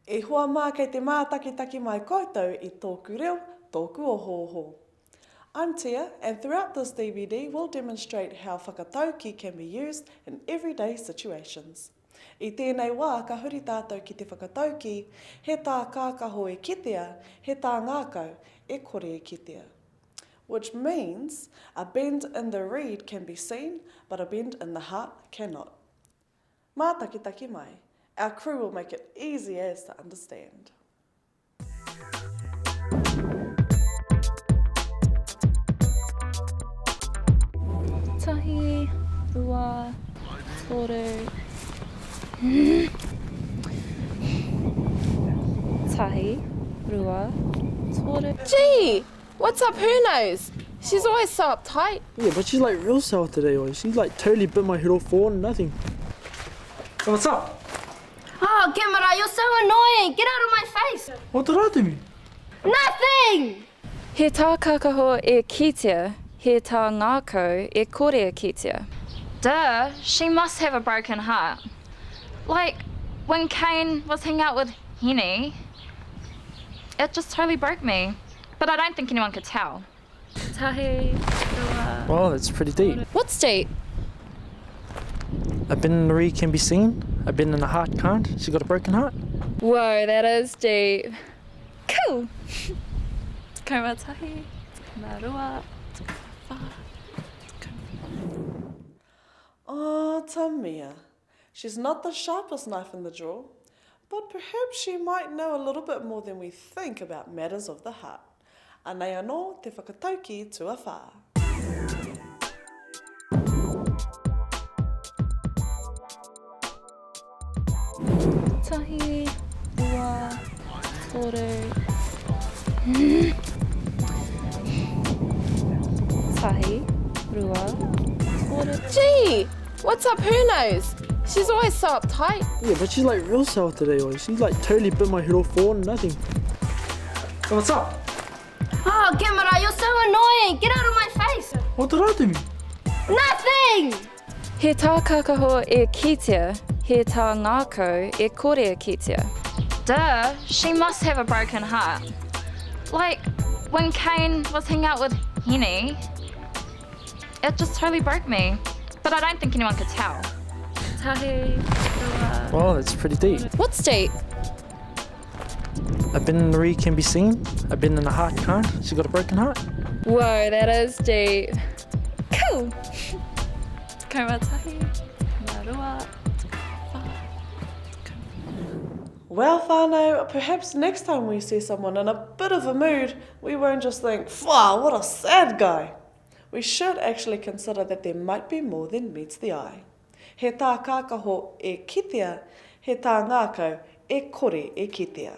E hoa mā kei te mātakitaki mai koutou I Toku Reo, Toku Ohooho. I'm Tia, and throughout this DVD we'll demonstrate how whakatauki can be used in everyday situations. I tēnei wā ka huri tātou ki te whakatauki, he tā kakaho e kitea, he tā ngakau e kore e kitea. Which means a bend in the reed can be seen, but a bend in the heart cannot. Mātakitaki mai. Our crew will make it easy as to understand. Tahi, rua, toru. Tahi, rua, toru. Gee, what's up her nose? She's always so uptight. Yeah, but she's like real sour today, or she's like totally bit my head off for nothing. Oh, what's up? Oh, Kimara, you're so annoying. Get out of my face. What did I do? Nothing! He tā kakaho e kitea, he tā ngakau e kore e kitea. Duh, she must have a broken heart. Like, when Kane was hanging out with Enei, it just totally broke me. But I don't think anyone could tell. Tahi, rua. Well, that's pretty deep. What's deep? A bend in the reed can be seen, a bend in the heart can't. She got a broken heart. Whoa, that is deep. Cool. Kaua tahi, marua, wha. Oh, Tamia. She's not the sharpest knife in the drawer, but perhaps she might know a little bit more than we think about matters of the heart. Anei anō te whakatauki tua whā. Tahi, rua, toru. Tahi, rua, toru. Gee, what's up her nose? She's always so uptight. Yeah, but she's like real sour today, or she's like totally bit my head off for nothing. Oh, what's up? Oh, Kimara, you're so annoying. Get out of my face. What did I do? Nothing! He tā kakaho e kitea, he tā ngakau e kore e kitea. Duh, she must have a broken heart. Like, when Kane was hanging out with Enei, it just totally broke me. But I don't think anyone could tell. Tahi, rua. Well, that's pretty deep. What's deep? A bend in the reed can be seen, a bend in the heart can't. She got a broken heart. Whoa, that is deep. Cool. Kaua tahi, marua, wha. Well, whānau, perhaps next time we see someone in a bit of a mood, we won't just think, wow, what a sad guy. We should actually consider that there might be more than meets the eye. He tā kakaho e kitea, he tā ngakau e kore e kitea.